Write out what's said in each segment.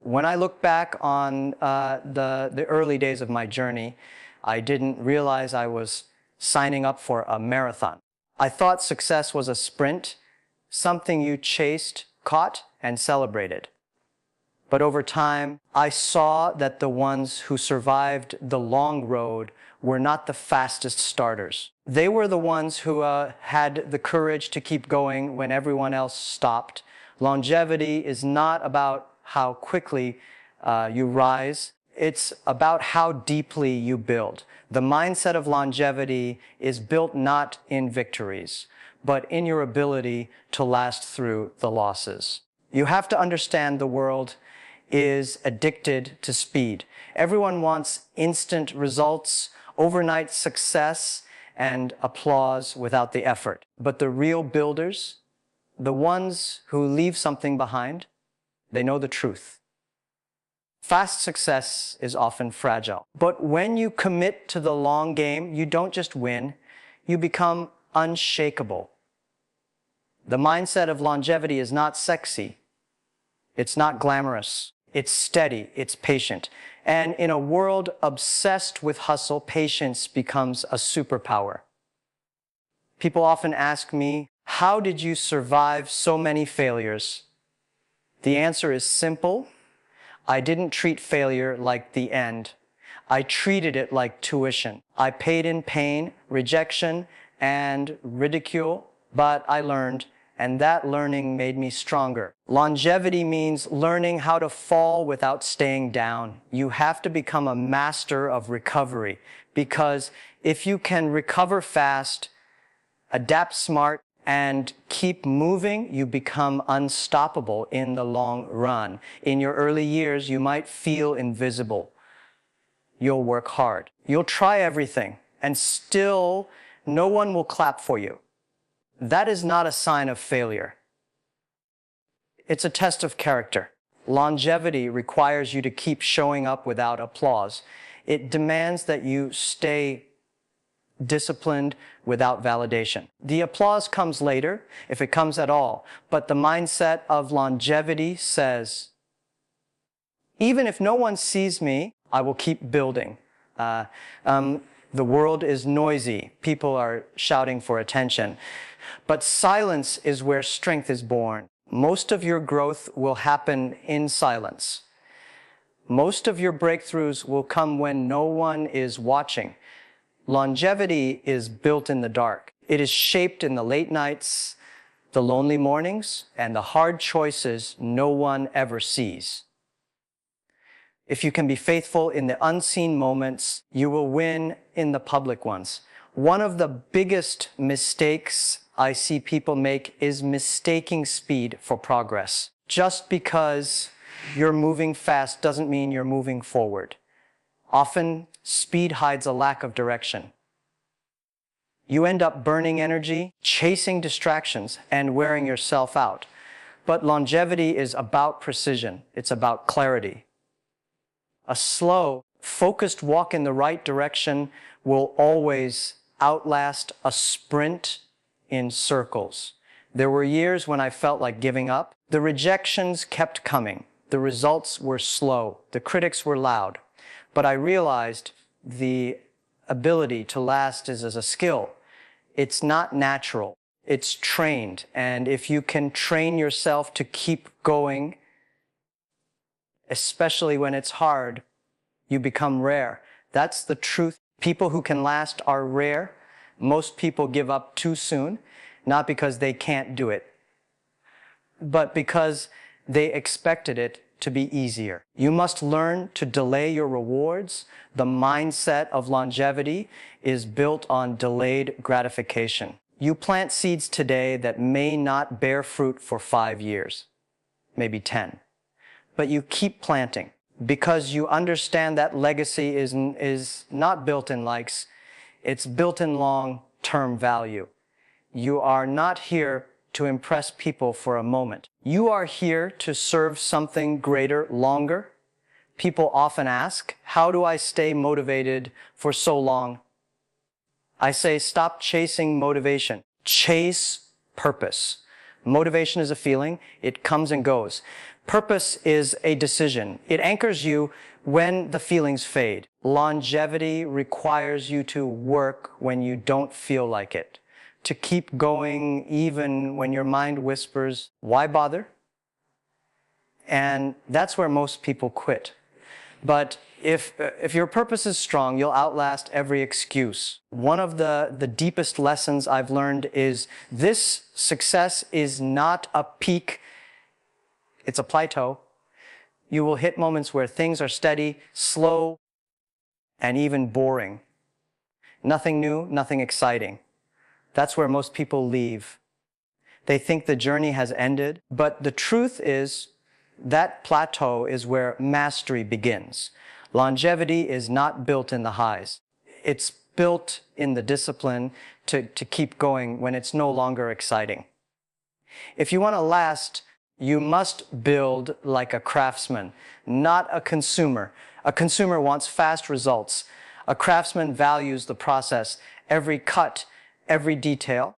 When I look back on the early days of my journey, I didn't realize I was signing up for a marathon. I thought success was a sprint, something you chased, caught, and celebrated. But over time, I saw that the ones who survived the long road were not the fastest starters. They were the ones who had the courage to keep going when everyone else stopped. Longevity is not about how quickly you rise. It's about how deeply you build. The mindset of longevity is built not in victories, but in your ability to last through the losses. You have to understand the world is addicted to speed. Everyone wants instant results, overnight success, and applause without the effort. But the real builders, the ones who leave something behind, they know the truth. Fast success is often fragile. But when you commit to the long game, you don't just win, you become unshakable. The mindset of longevity is not sexy. It's not glamorous. It's steady. It's patient. And in a world obsessed with hustle, patience becomes a superpower. People often ask me, how did you survive so many failures? The answer is simple. I didn't treat failure like the end. I treated it like tuition. I paid in pain, rejection, and ridicule, but I learned, and that learning made me stronger. Longevity means learning how to fall without staying down. You have to become a master of recovery, because if you can recover fast, adapt smart, and keep moving, you become unstoppable in the long run. In your early years, you might feel invisible. You'll work hard. You'll try everything, and still no one will clap for you. That is not a sign of failure. It's a test of character. Longevity requires you to keep showing up without applause. It demands that you stay disciplined without validation. The applause comes later, if it comes at all, but the mindset of longevity says, even if no one sees me, I will keep building. The world is noisy. People are shouting for attention. But silence is where strength is born. Most of your growth will happen in silence. Most of your breakthroughs will come when no one is watching. Longevity is built in the dark. It is shaped in the late nights, the lonely mornings, and the hard choices no one ever sees. If you can be faithful in the unseen moments, you will win in the public ones. One of the biggest mistakes I see people make is mistaking speed for progress. Just because you're moving fast doesn't mean you're moving forward. Often, speed hides a lack of direction. You end up burning energy, chasing distractions, and wearing yourself out. But longevity is about precision. It's about clarity. A slow, focused walk in the right direction will always outlast a sprint in circles. There were years when I felt like giving up. The rejections kept coming. The results were slow. The critics were loud. But I realized the ability to last is as a skill. It's not natural. It's trained. And if you can train yourself to keep going, especially when it's hard, you become rare. That's the truth. People who can last are rare. Most people give up too soon, not because they can't do it, but because they expected it to be easier. You must learn to delay your rewards. The mindset of longevity is built on delayed gratification. You plant seeds today that may not bear fruit for 5 years, maybe 10. But you keep planting because you understand that legacy is not built in likes, it's built in long-term value. You are not here to impress people for a moment. You are here to serve something greater longer. People often ask, how do I stay motivated for so long? I say, stop chasing motivation. Chase purpose. Motivation is a feeling. It comes and goes. Purpose is a decision. It anchors you when the feelings fade. Longevity requires you to work when you don't feel like it, to keep going even when your mind whispers, "Why bother?" And that's where most people quit. But if your purpose is strong, you'll outlast every excuse. One of the deepest lessons I've learned is this: success is not a peak, it's a plateau. You will hit moments where things are steady, slow, and even boring. Nothing new, nothing exciting. That's where most people leave. They think the journey has ended, but the truth is that plateau is where mastery begins. Longevity is not built in the highs. It's built in the discipline to keep going when it's no longer exciting. If you want to last, you must build like a craftsman, not a consumer. A consumer wants fast results. A craftsman values the process, every cut, every detail,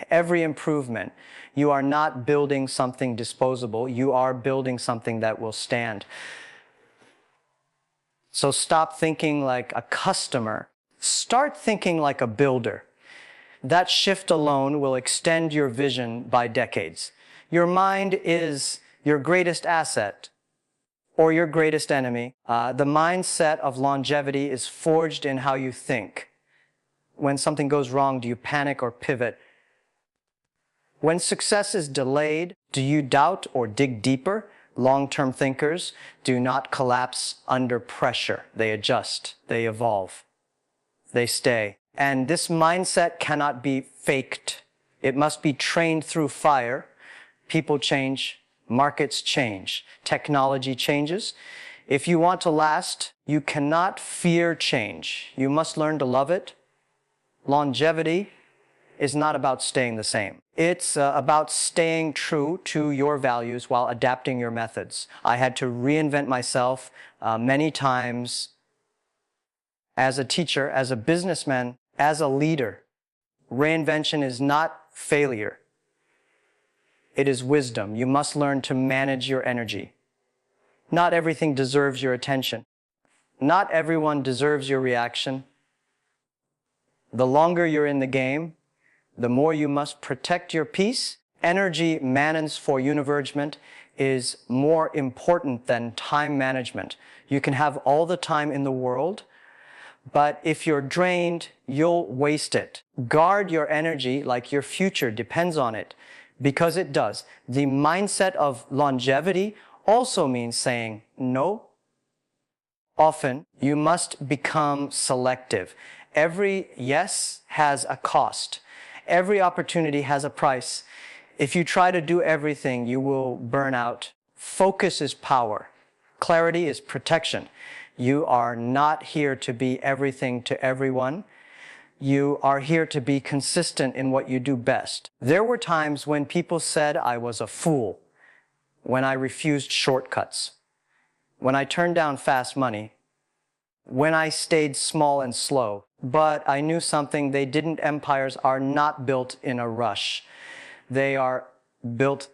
every improvement. You are not building something disposable. You are building something that will stand. So stop thinking like a customer. Start thinking like a builder. That shift alone will extend your vision by decades. Your mind is your greatest asset or your greatest enemy. The mindset of longevity is forged in how you think. When something goes wrong, do you panic or pivot? When success is delayed, do you doubt or dig deeper? Long-term thinkers do not collapse under pressure. They adjust, they evolve, they stay. And this mindset cannot be faked. It must be trained through fire. People change, markets change, technology changes. If you want to last, you cannot fear change. You must learn to love it. Longevity is not about staying the same. It's about staying true to your values while adapting your methods. I had to reinvent myself many times as a teacher, as a businessman, as a leader. Reinvention is not failure. It is wisdom. You must learn to manage your energy. Not everything deserves your attention. Not everyone deserves your reaction. The longer you're in the game, the more you must protect your peace. Energy management for unvergement is more important than time management. You can have all the time in the world, but if you're drained, you'll waste it. Guard your energy like your future depends on it, because it does. The mindset of longevity also means saying no. Often, you must become selective. Every yes has a cost. Every opportunity has a price. If you try to do everything, you will burn out. Focus is power. Clarity is protection. You are not here to be everything to everyone. You are here to be consistent in what you do best. There were times when people said I was a fool, when I refused shortcuts, when I turned down fast money, when I stayed small and slow. But I knew something: empires are not built in a rush. They are built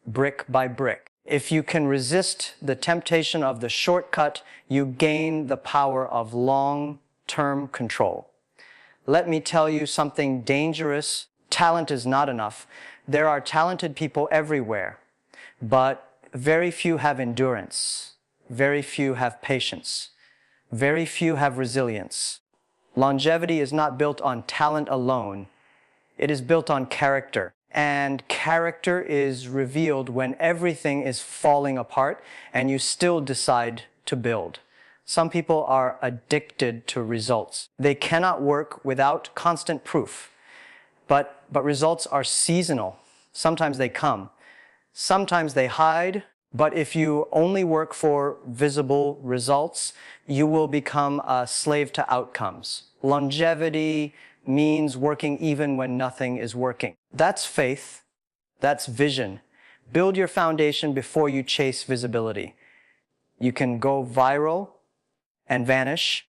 brick by brick. If you can resist the temptation of the shortcut, you gain the power of long-term control. Let me tell you something dangerous. Talent is not enough. There are talented people everywhere, but very few have endurance. Very few have patience. Very few have resilience. Longevity is not built on talent alone. It is built on character. And character is revealed when everything is falling apart and you still decide to build. Some people are addicted to results. They cannot work without constant proof. But results are seasonal. Sometimes they come. Sometimes they hide. But if you only work for visible results, you will become a slave to outcomes. Longevity means working even when nothing is working. That's faith. That's vision. Build your foundation before you chase visibility. You can go viral and vanish,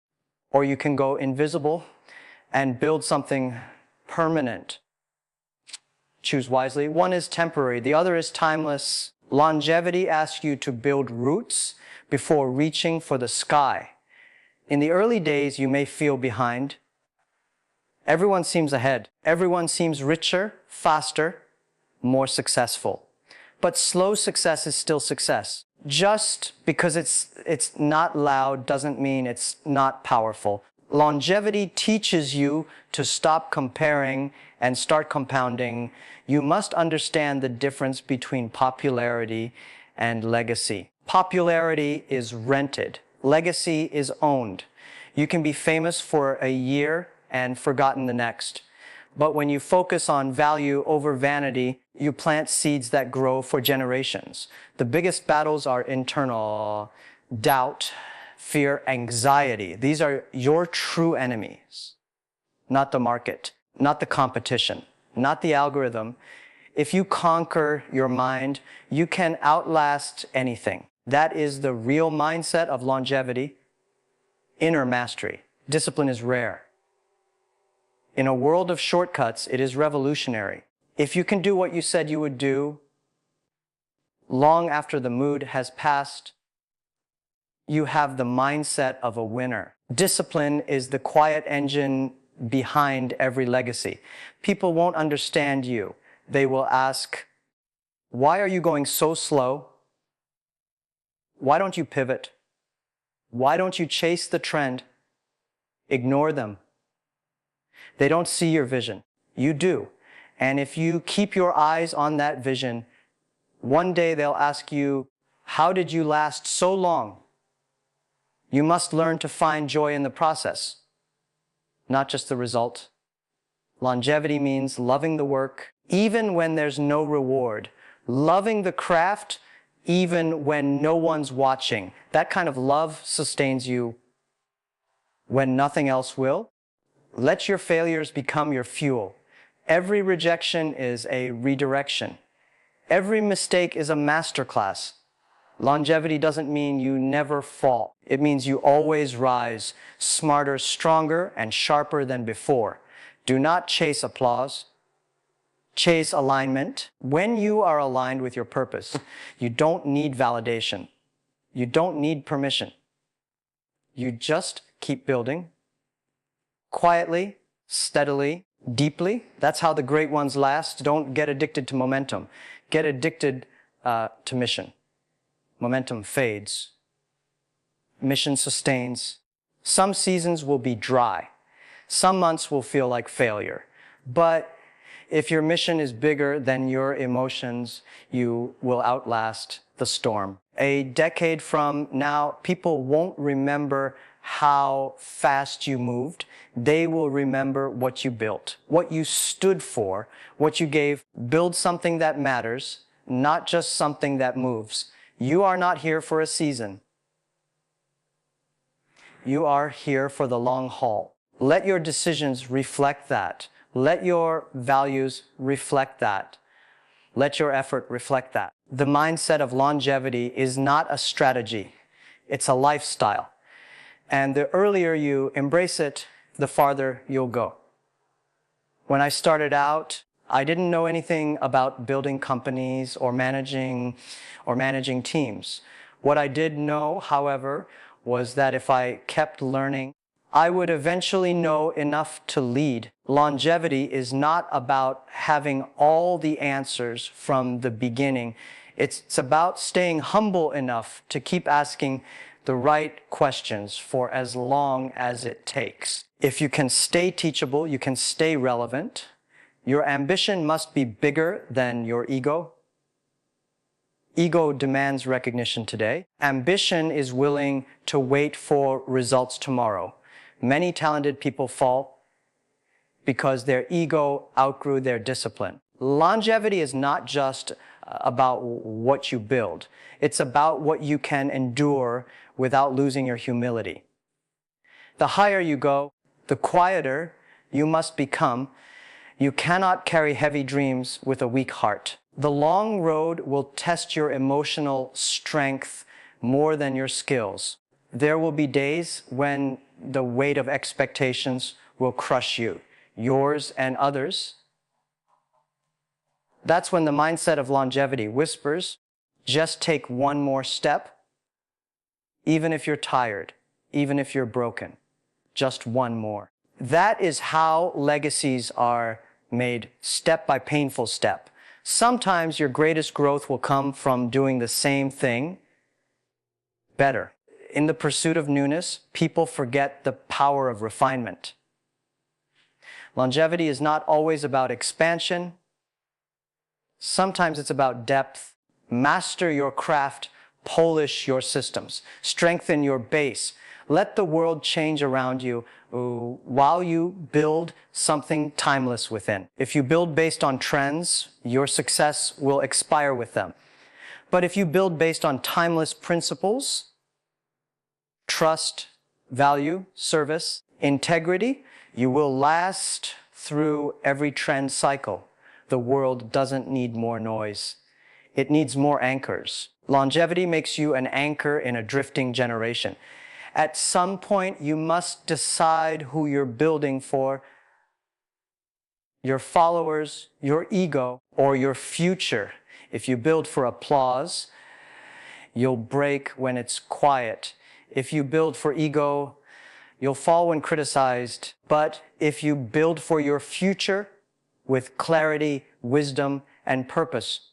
or you can go invisible and build something permanent. Choose wisely. One is temporary, the other is timeless. Longevity asks you to build roots before reaching for the sky. In the early days, you may feel behind. Everyone seems ahead. Everyone seems richer, faster, more successful. But slow success is still success. Just because it's not loud doesn't mean it's not powerful. Longevity teaches you to stop comparing and start compounding. You must understand the difference between popularity and legacy. Popularity is rented. Legacy is owned. You can be famous for a year and forgotten the next. But when you focus on value over vanity, you plant seeds that grow for generations. The biggest battles are internal: doubt, fear, anxiety. These are your true enemies, not the market, not the competition, not the algorithm. If you conquer your mind, you can outlast anything. That is the real mindset of longevity. Inner mastery. Discipline is rare. In a world of shortcuts, it is revolutionary. If you can do what you said you would do, long after the mood has passed, you have the mindset of a winner. Discipline is the quiet engine behind every legacy. People won't understand you. They will ask, why are you going so slow? Why don't you pivot? Why don't you chase the trend? Ignore them. They don't see your vision. You do. And if you keep your eyes on that vision, one day they'll ask you, how did you last so long? You must learn to find joy in the process, not just the result. Longevity means loving the work, even when there's no reward. Loving the craft, even when no one's watching. That kind of love sustains you when nothing else will. Let your failures become your fuel. Every rejection is a redirection. Every mistake is a masterclass. Longevity doesn't mean you never fall. It means you always rise, smarter, stronger, and sharper than before. Do not chase applause. Chase alignment. When you are aligned with your purpose, you don't need validation. You don't need permission. You just keep building. Quietly, steadily, deeply. That's how the great ones last. Don't get addicted to momentum. Get addicted to mission. Momentum fades. Mission sustains. Some seasons will be dry. Some months will feel like failure. But if your mission is bigger than your emotions, you will outlast the storm. A decade from now, people won't remember how fast you moved. They will remember what you built, what you stood for, what you gave. Build something that matters, not just something that moves. You are not here for a season. You are here for the long haul. Let your decisions reflect that. Let your values reflect that. Let your effort reflect that. The mindset of longevity is not a strategy. It's a lifestyle. And the earlier you embrace it, the farther you'll go. When I started out, I didn't know anything about building companies or managing teams. What I did know, however, was that if I kept learning, I would eventually know enough to lead. Longevity is not about having all the answers from the beginning. It's about staying humble enough to keep asking the right questions for as long as it takes. If you can stay teachable, you can stay relevant. Your ambition must be bigger than your ego. Ego demands recognition today. Ambition is willing to wait for results tomorrow. Many talented people fall because their ego outgrew their discipline. Longevity is not just about what you build. It's about what you can endure without losing your humility. The higher you go, the quieter you must become. You cannot carry heavy dreams with a weak heart. The long road will test your emotional strength more than your skills. There will be days when the weight of expectations will crush you, yours and others. That's when the mindset of longevity whispers, Just take one more step, even if you're tired, even if you're broken. Just one more. That is how legacies are made, step by painful step. Sometimes your greatest growth will come from doing the same thing better. In the pursuit of newness, people forget the power of refinement. Longevity is not always about expansion. Sometimes it's about depth. Master your craft, polish your systems, strengthen your base. Let the world change around you while you build something timeless within. If you build based on trends, your success will expire with them. But if you build based on timeless principles, trust, value, service, integrity, you will last through every trend cycle. The world doesn't need more noise. It needs more anchors. Longevity makes you an anchor in a drifting generation. At some point, you must decide who you're building for: your followers, your ego, or your future. If you build for applause, you'll break when it's quiet. If you build for ego, you'll fall when criticized. But if you build for your future with clarity, wisdom, and purpose,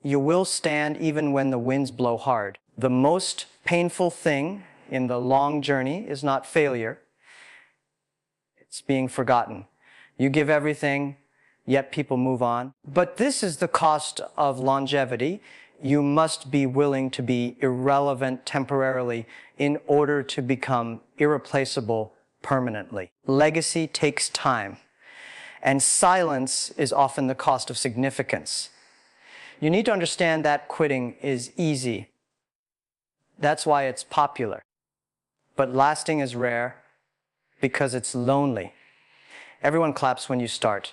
you will stand even when the winds blow hard. The most painful thing in the long journey is not failure. It's being forgotten. You give everything, yet people move on. But this is the cost of longevity. You must be willing to be irrelevant temporarily in order to become irreplaceable permanently. Legacy takes time, and silence is often the cost of significance. You need to understand that quitting is easy. That's why it's popular. But lasting is rare because it's lonely. Everyone claps when you start.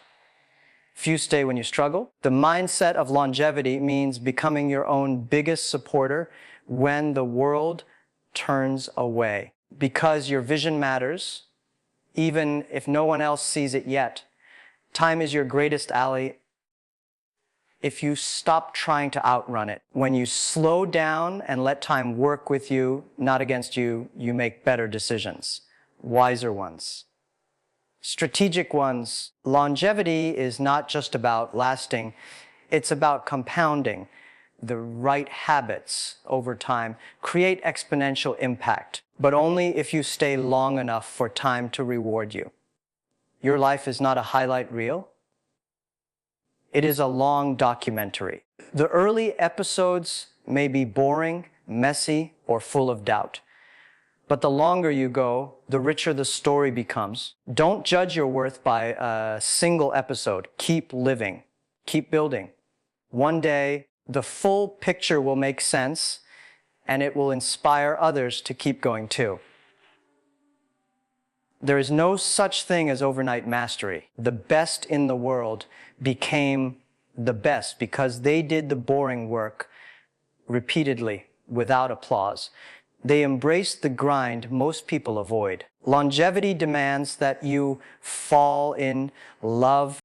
Few stay when you struggle. The mindset of longevity means becoming your own biggest supporter when the world turns away. Because your vision matters, even if no one else sees it yet. Time is your greatest ally if you stop trying to outrun it. When you slow down and let time work with you, not against you, you make better decisions, wiser ones, strategic ones. Longevity is not just about lasting, it's about compounding. The right habits over time create exponential impact, but only if you stay long enough for time to reward you. Your life is not a highlight reel. It is a long documentary. The early episodes may be boring, messy, or full of doubt. But the longer you go, the richer the story becomes. Don't judge your worth by a single episode. Keep living. Keep building. One day, the full picture will make sense, and it will inspire others to keep going too. There is no such thing as overnight mastery. The best in the world became the best because they did the boring work repeatedly without applause. They embraced the grind most people avoid. Longevity demands that you fall in love